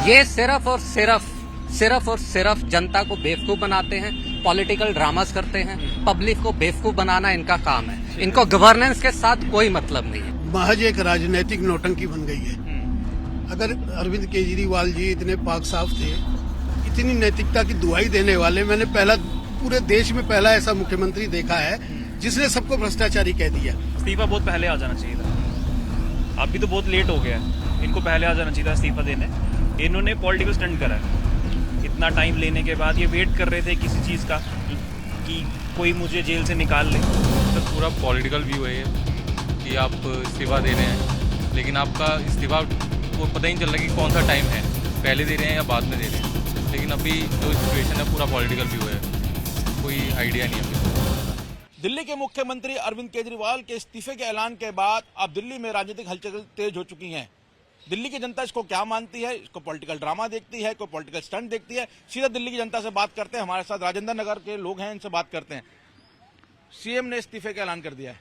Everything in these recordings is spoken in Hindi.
ये सिर्फ और सिर्फ जनता को बेवकूफ बनाते हैं, पॉलिटिकल ड्रामास करते हैं, पब्लिक को बेवकूफ बनाना इनका काम है। इनको गवर्नेंस के साथ कोई मतलब नहीं है। महज एक राजनीतिक नौटंकी बन गई है। अगर अरविंद केजरीवाल जी इतने पाक साफ थे, इतनी नैतिकता की दुहाई देने वाले, मैंने पूरे देश में पहला ऐसा मुख्यमंत्री देखा है जिसने सबको भ्रष्टाचारी कह दिया। इस्तीफा बहुत पहले आ जाना चाहिए था। अभी तो बहुत लेट हो गया है। इनको पहले आ जाना चाहिए था इस्तीफा देने। इन्होंने पॉलिटिकल स्टंट करा है। इतना टाइम लेने के बाद ये वेट कर रहे थे किसी चीज़ का कि कोई मुझे जेल से निकाल ले। सर पूरा पॉलिटिकल व्यू है ये कि आप इस्तीफा दे रहे हैं, लेकिन आपका इस्तीफा को पता ही नहीं चल रहा कि कौन सा टाइम है, पहले दे रहे हैं या बाद में दे रहे हैं। लेकिन अभी जो सिचुएशन है पूरा पॉलिटिकल व्यू है, कोई आइडिया नहीं है। दिल्ली के मुख्यमंत्री अरविंद केजरीवाल के इस्तीफे के ऐलान के बाद अब दिल्ली में राजनीतिक हलचल तेज हो चुकी हैं। दिल्ली की जनता इसको क्या मानती है? इसको पॉलिटिकल ड्रामा देखती है, कोई पॉलिटिकल स्टंट देखती है? सीधा दिल्ली की जनता से बात करते हैं। हमारे साथ राजेंद्र नगर के लोग हैं, इनसे बात करते हैं। सीएम ने इस्तीफे का ऐलान कर दिया है।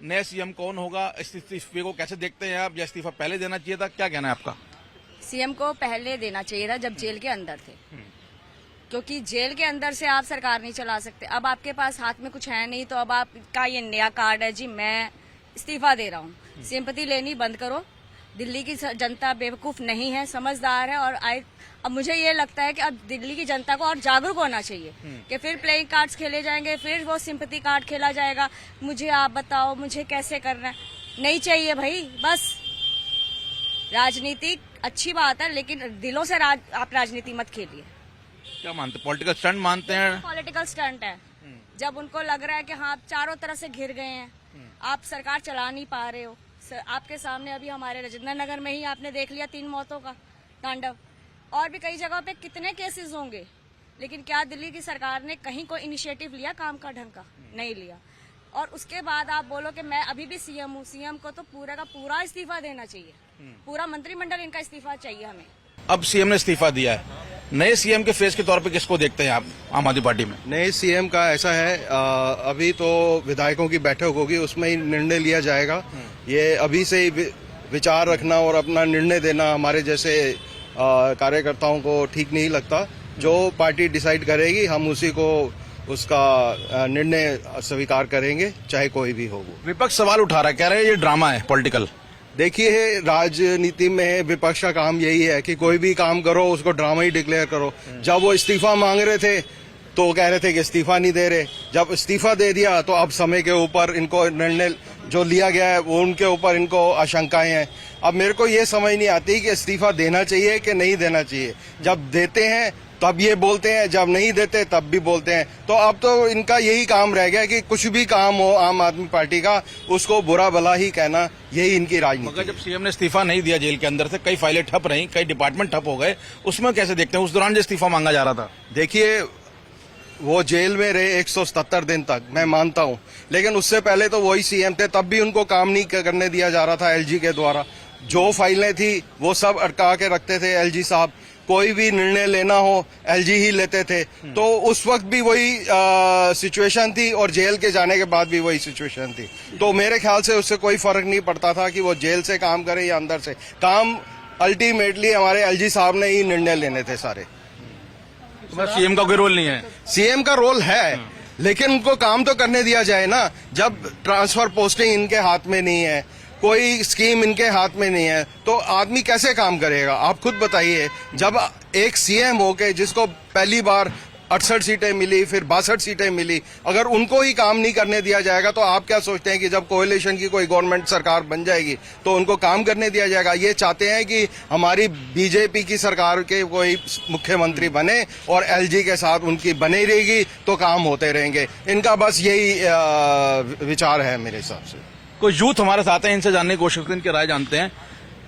नए सीएम कौन होगा? इस इस्तीफे को कैसे देखते हैं आप? या इस्तीफा पहले देना चाहिए था? क्या कहना है आपका? सीएम को पहले देना चाहिए था जब जेल के अंदर थे, क्योंकि जेल के अंदर से आप सरकार नहीं चला सकते। अब आपके पास हाथ में कुछ है नहीं, तो अब आपका ये नया कार्ड है जी, मैं इस्तीफा दे रहा हूँ। सिंपैथी लेनी बंद करो। दिल्ली की जनता बेवकूफ नहीं है, समझदार है। और अब मुझे ये लगता है कि अब दिल्ली की जनता को और जागरूक होना चाहिए कि फिर प्लेइंग कार्ड्स खेले जाएंगे, फिर वो सिंपैथी कार्ड खेला जाएगा, मुझे आप बताओ मुझे कैसे करना है। नहीं चाहिए भाई। बस राजनीति अच्छी बात है, लेकिन दिलों से आप राजनीति मत खेलिए। क्या मानते? पॉलिटिकल स्टंट मानते हैं? पॉलिटिकल स्टंट है। जब उनको लग रहा है कि हाँ आप चारों तरफ से घिर गए हैं, आप सरकार चला नहीं पा रहे हो। आपके सामने अभी हमारे राजेंद्र नगर में ही आपने देख लिया 3 मौतों का तांडव। और भी कई जगहों पे कितने केसेस होंगे, लेकिन क्या दिल्ली की सरकार ने कहीं कोई इनिशिएटिव लिया काम का ढंग का? नहीं लिया। और उसके बाद आप बोलो कि मैं अभी भी सीएम हूँ। सीएम को तो पूरा का पूरा इस्तीफा देना चाहिए, पूरा मंत्रिमंडल इनका इस्तीफा चाहिए हमें। अब सीएम ने इस्तीफा दिया है। नए सीएम के फेस के तौर पे किसको देखते हैं आप आम आदमी पार्टी में? नए सीएम का ऐसा है, अभी तो विधायकों की बैठक होगी, उसमें ही निर्णय लिया जाएगा। ये अभी से ही विचार रखना और अपना निर्णय देना हमारे जैसे कार्यकर्ताओं को ठीक नहीं लगता। जो पार्टी डिसाइड करेगी हम उसी को उसका निर्णय स्वीकार करेंगे, चाहे कोई भी हो वो। विपक्ष सवाल उठा रहा है, कह रहे हैं ये ड्रामा है पॉलिटिकल। देखिए, राजनीति में विपक्ष का काम यही है कि कोई भी काम करो उसको ड्रामा ही डिक्लेयर करो। जब वो इस्तीफा मांग रहे थे तो कह रहे थे कि इस्तीफा नहीं दे रहे। जब इस्तीफा दे दिया तो अब समय के ऊपर इनको निर्णय जो लिया गया है वो उनके ऊपर इनको आशंकाएं हैं। अब मेरे को ये समझ नहीं आती कि इस्तीफा देना चाहिए कि नहीं देना चाहिए। जब देते हैं तब ये बोलते हैं, जब नहीं देते तब भी बोलते हैं। तो अब तो इनका यही काम रह गया कि कुछ भी काम हो आम आदमी पार्टी का उसको बुरा भला ही कहना, यही इनकी राजनीति। मगर जब सीएम ने इस्तीफा नहीं दिया जेल के अंदर से, कई फाइलें ठप रही, कई डिपार्टमेंट ठप हो गए, उसमें कैसे देखते हैं? उस दौरान जो इस्तीफा मांगा जा रहा था, देखिए वो जेल में रहे 177 दिन तक, मैं मानता हूं, लेकिन उससे पहले तो वही सीएम थे, तब भी उनको काम नहीं करने दिया जा रहा था एलजी के द्वारा। जो फाइलें थी वो सब अटका के रखते थे एलजी साहब। कोई भी निर्णय लेना हो एलजी ही लेते थे। तो उस वक्त भी वही सिचुएशन थी और जेल के जाने के बाद भी वही सिचुएशन थी। तो मेरे ख्याल से उससे कोई फर्क नहीं पड़ता था कि वो जेल से काम करे या अंदर से काम। अल्टीमेटली हमारे एलजी साहब ने ही निर्णय लेने थे सारे। सीएम का कोई रोल नहीं है? सीएम का रोल है, लेकिन उनको काम तो करने दिया जाए ना। जब ट्रांसफर पोस्टिंग इनके हाथ में नहीं है, कोई स्कीम इनके हाथ में नहीं है, तो आदमी कैसे काम करेगा? आप खुद बताइए। जब एक सीएम हो के जिसको पहली बार 68 सीटें मिली, फिर 62 सीटें मिली, अगर उनको ही काम नहीं करने दिया जाएगा तो आप क्या सोचते हैं कि जब कोएलिशन की कोई गवर्नमेंट सरकार बन जाएगी तो उनको काम करने दिया जाएगा? ये चाहते हैं कि हमारी बीजेपी की सरकार के कोई मुख्यमंत्री बने और एलजी के साथ उनकी बनी रहेगी तो काम होते रहेंगे। इनका बस यही विचार है मेरे हिसाब से। कोई यूथ हमारे साथ हैं, इनसे जानने की कोशिश करते हैं, इनकी राय जानते हैं।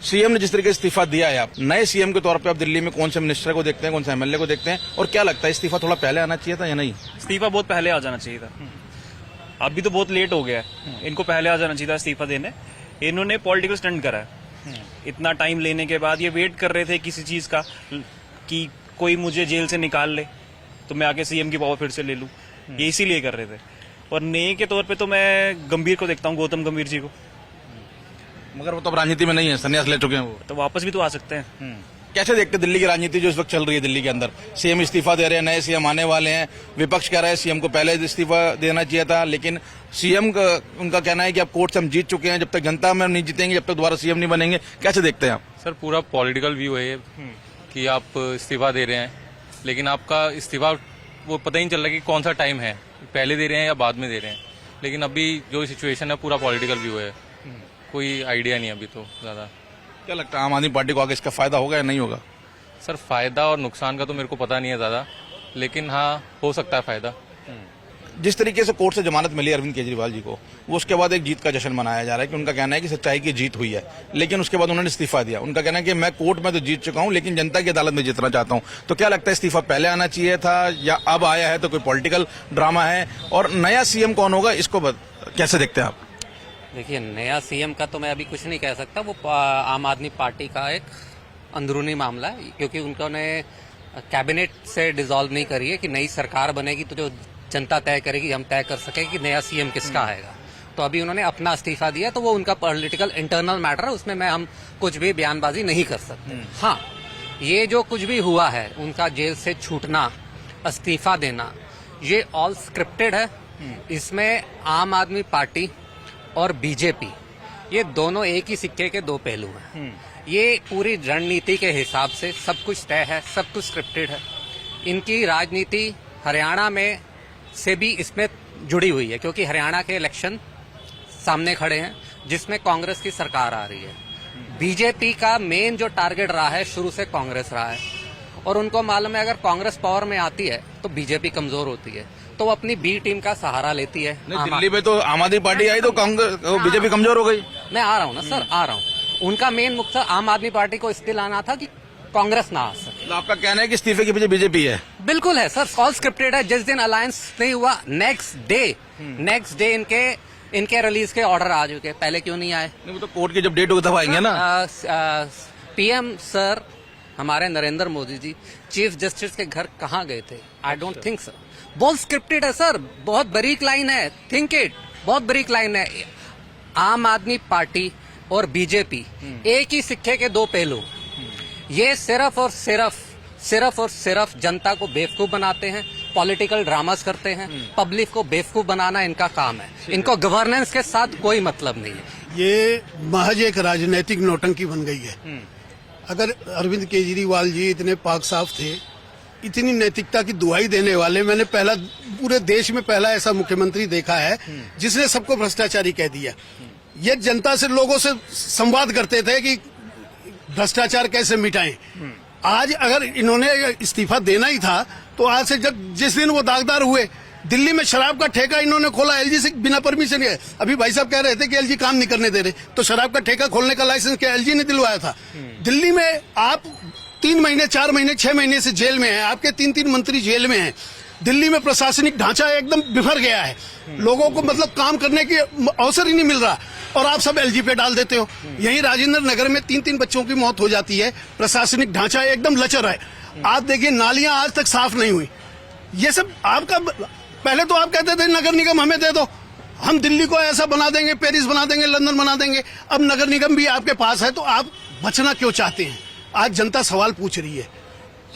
सीएम ने जिस तरीके से इस्तीफा दिया है, आप नए सीएम के तौर पे आप दिल्ली में कौन से मिनिस्टर को देखते हैं, कौन से एमएलए को देखते हैं, और क्या लगता है इस्तीफा थोड़ा पहले आना चाहिए था या नहीं? इस्तीफा बहुत पहले आ जाना चाहिए था। अभी तो बहुत लेट हो गया है। इनको पहले आ जाना चाहिए था इस्तीफा देने। इन्होंने पॉलिटिकल स्टंट करा है। इतना टाइम लेने के बाद ये वेट कर रहे थे किसी चीज का कि कोई मुझे जेल से निकाल ले तो मैं आके सीएम की पावर फिर से ले लूं। ये इसीलिए कर रहे थे। और नए के तौर पे तो मैं गंभीर को देखता हूँ, गौतम गंभीर जी को। मगर वो तो अब राजनीति में नहीं है, संन्यास ले चुके हैं वो। तो वापस भी तो आ सकते हैं। कैसे देखते दिल्ली की राजनीति जो इस वक्त चल रही है दिल्ली के अंदर? सीएम इस्तीफा दे रहे हैं, नए सीएम आने वाले हैं, विपक्ष कह रहा है सीएम को पहले इस्तीफा देना चाहिए था, लेकिन सीएम का उनका कहना है कि अब कोर्ट से हम जीत चुके हैं, जब तक जनता में नहीं जीतेंगे जब तक दोबारा सीएम नहीं बनेंगे। कैसे देखते हैं आप? सर पूरा पॉलिटिकल व्यू है ये कि आप इस्तीफा दे रहे हैं, लेकिन आपका इस्तीफा वो पता ही नहीं चल रहा कि कौन सा टाइम है, पहले दे रहे हैं या बाद में दे रहे हैं। लेकिन अभी जो सिचुएशन है पूरा पॉलिटिकल व्यू है, कोई आइडिया नहीं अभी तो ज़्यादा। क्या लगता है आम आदमी पार्टी को आगे इसका फायदा होगा या नहीं होगा? सर फायदा और नुकसान का तो मेरे को पता नहीं है ज़्यादा, लेकिन हाँ हो सकता है फायदा। जिस तरीके से कोर्ट से जमानत मिली अरविंद केजरीवाल जी को, वो उसके बाद एक जीत का जश्न मनाया जा रहा है कि उनका कहना है कि सच्चाई की जीत हुई है, लेकिन उसके बाद उन्होंने इस्तीफा दिया। उनका कहना है कि मैं कोर्ट में तो जीत चुका हूं, लेकिन जनता की अदालत में जीतना चाहता हूं। तो क्या लगता है इस्तीफा पहले आना चाहिए था या अब आया है तो कोई पॉलिटिकल ड्रामा है? और नया सीएम कौन होगा इसको कैसे देखते हैं आप? देखिए, नया सीएम का तो मैं अभी कुछ नहीं कह सकता, वो आम आदमी पार्टी का एक अंदरूनी मामला है, क्योंकि उन्होंने कैबिनेट से डिसॉल्व नहीं करी है कि नई सरकार बनेगी तो जो जनता तय करेगी, हम तय कर सके कि नया सीएम किसका आएगा। तो अभी उन्होंने अपना इस्तीफा दिया, तो वो उनका पॉलिटिकल इंटरनल मैटर है, उसमें हम कुछ भी बयानबाजी नहीं कर सकते। हाँ, ये जो कुछ भी हुआ है, उनका जेल से छूटना, इस्तीफा देना, ये ऑल स्क्रिप्टेड है। इसमें आम आदमी पार्टी और बीजेपी, ये दोनों एक ही सिक्के के दो पहलू हैं। ये पूरी रणनीति के हिसाब से सब कुछ तय है, सब कुछ स्क्रिप्टेड है। इनकी राजनीति हरियाणा में से भी इसमें जुड़ी हुई है, क्योंकि हरियाणा के इलेक्शन सामने खड़े हैं जिसमें कांग्रेस की सरकार आ रही है। बीजेपी का मेन जो टारगेट रहा है शुरू से कांग्रेस रहा है, और उनको मालूम है अगर कांग्रेस पावर में आती है तो बीजेपी कमजोर होती है, तो वो अपनी बी टीम का सहारा लेती है। दिल्ली में तो आम आदमी पार्टी आई तो कांग्रेस बीजेपी कमजोर हो गई। मैं आ रहा हूँ ना सर, आ रहा हूँ। उनका मेन मकसद आम आदमी पार्टी को इसलिए लाना था कि कांग्रेस ना आ सके। तो आपका कहना है कि इस्तीफे के पीछे बीजेपी है? बिल्कुल है सर, ऑल स्क्रिप्टेड है। जिस दिन अलायंस नहीं हुआ, नेक्स्ट डे इनके रिलीज के ऑर्डर आ चुके। पहले क्यों नहीं आए? नहीं, वो तो कोर्ट की जब डेट होगी तब आएंगे ना। पीएम सर हमारे नरेंद्र मोदी जी चीफ जस्टिस के घर कहाँ गए थे? I don't think sir. बहुत स्क्रिप्टेड है सर, बहुत बारीक लाइन है, थिंक इट, बहुत बारीक लाइन है। आम आदमी पार्टी और बीजेपी एक ही सिक्के के दो पहलू। ये सिर्फ और सिर्फ जनता को बेवकूफ बनाते हैं, पॉलिटिकल ड्रामास करते हैं, पब्लिक को बेवकूफ बनाना इनका काम है। इनको गवर्नेंस के साथ कोई मतलब नहीं है। ये महज एक राजनीतिक नौटंकी बन गई है। अगर अरविंद केजरीवाल जी इतने पाक साफ थे, इतनी नैतिकता की दुहाई देने वाले, मैंने पूरे देश में पहला ऐसा मुख्यमंत्री देखा है जिसने सबको भ्रष्टाचारी कह दिया। ये जनता से, लोगों से संवाद करते थे कि भ्रष्टाचार कैसे मिटाएं। आज अगर इन्होंने इस्तीफा देना ही था तो आज से जिस दिन वो दागदार हुए, दिल्ली में शराब का ठेका इन्होंने खोला एलजी से बिना परमिशन के। अभी भाई साहब कह रहे थे कि एलजी काम नहीं करने दे रहे, तो शराब का ठेका खोलने का लाइसेंस क्या एलजी ने दिलवाया था? दिल्ली में आप 3 महीने, 4 महीने, 6 महीने से जेल में हैं, आपके 3 मंत्री जेल में हैं। दिल्ली में प्रशासनिक ढांचा एकदम बिफर गया है, लोगों को मतलब काम करने की अवसर ही नहीं मिल रहा, और आप सब एलजी पे डाल देते हो। यही राजेंद्र नगर में 3 बच्चों की मौत हो जाती है, प्रशासनिक ढांचा एकदम लचर है। आप देखिए, नालियां आज तक साफ नहीं हुई। ये सब आपका, पहले तो आप कहते थे नगर निगम हमें दे दो, हम दिल्ली को ऐसा बना देंगे, पेरिस बना देंगे, लंदन बना देंगे। अब नगर निगम भी आपके पास है, तो आप बचना क्यों चाहते हैं? आज जनता सवाल पूछ रही है।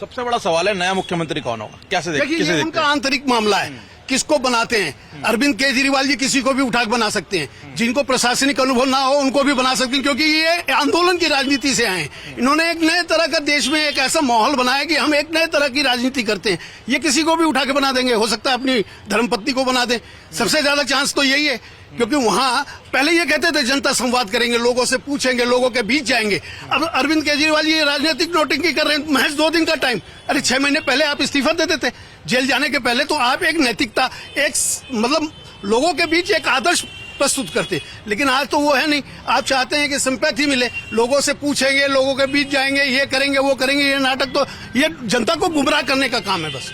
सबसे बड़ा सवाल है नया मुख्यमंत्री कौन होगा? कैसे देखिए, ये उनका आंतरिक मामला है, किसको बनाते हैं। अरविंद केजरीवाल जी किसी को भी उठा के बना सकते हैं, जिनको प्रशासनिक अनुभव ना हो उनको भी बना सकते हैं, क्योंकि ये आंदोलन की राजनीति से आए हैं। इन्होंने एक नए तरह का देश में एक ऐसा माहौल बनाया कि हम एक नए तरह की राजनीति करते हैं। ये किसी को भी उठा के बना देंगे, हो सकता है अपनी धर्मपत्नी को बना दें। सबसे ज्यादा चांस तो यही है, क्योंकि वहां पहले ये कहते थे जनता संवाद करेंगे, लोगों से पूछेंगे, लोगों के बीच जाएंगे। अब अरविंद केजरीवाल जी राजनीतिक नोटिंग कर रहे हैं, महज 2 दिन का टाइम। अरे 6 महीने पहले आप इस्तीफा दे देते जेल जाने के पहले, तो आप एक नैतिकता, एक मतलब लोगों के बीच एक आदर्श प्रस्तुत करते। लेकिन आज तो वो है नहीं। आप चाहते हैं कि सिंपैथी मिले, लोगों से पूछेंगे, लोगों के बीच जाएंगे, ये करेंगे, वो करेंगे। ये नाटक तो ये जनता को गुमराह करने का काम है। बस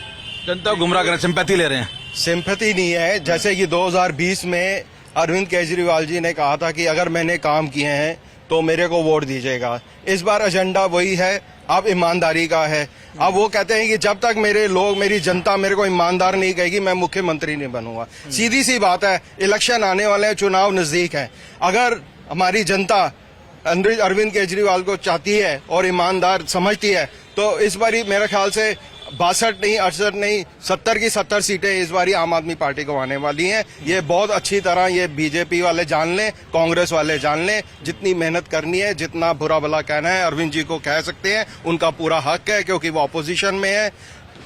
जनता को गुमराह करना, सिंपैथी ले रहे हैं। सिंपैथी नहीं है। जैसे कि 2020 में अरविंद केजरीवाल जी ने कहा था कि अगर मैंने काम किए हैं तो मेरे को वोट दीजिएगा। इस बार एजेंडा वही है, अब ईमानदारी का है। अब वो कहते हैं कि जब तक मेरी जनता मेरे को ईमानदार नहीं कहेगी, मैं मुख्यमंत्री नहीं बनूंगा। सीधी सी बात है, इलेक्शन आने वाले हैं, चुनाव नजदीक है। अगर हमारी जनता अरविंद केजरीवाल को चाहती है और ईमानदार समझती है तो इस बारी मेरे ख्याल से 62 नहीं 68 नहीं 70 की 70 सीटें इस बारी आम आदमी पार्टी को आने वाली हैं। ये बहुत अच्छी तरह ये बीजेपी वाले जान लें, कांग्रेस वाले जान लें, जितनी मेहनत करनी है, जितना बुरा भला कहना है अरविंद जी को कह सकते हैं, उनका पूरा हक है क्योंकि वो अपोजिशन में है।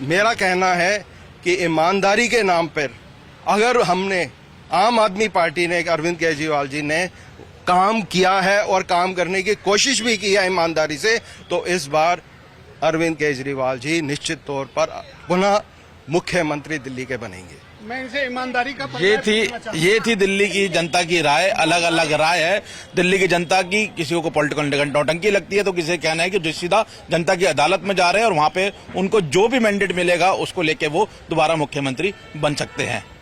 मेरा कहना है कि ईमानदारी के नाम पर अगर हमने आम आदमी पार्टी ने अरविंद केजरीवाल जी ने काम किया है और काम करने की कोशिश भी की है ईमानदारी से, तो इस बार अरविंद केजरीवाल जी निश्चित तौर पर पुनः मुख्यमंत्री दिल्ली के बनेंगे। मैं इनसे ईमानदारी का ये थी दिल्ली की जनता की राय। अलग अलग राय है दिल्ली की जनता की। किसी को पॉलिटिकल नौटंकी लगती है तो किसी का कहना है कि जो सीधा जनता की अदालत में जा रहे हैं और वहां पे उनको जो भी मैंडेट मिलेगा उसको लेके वो दोबारा मुख्यमंत्री बन सकते हैं।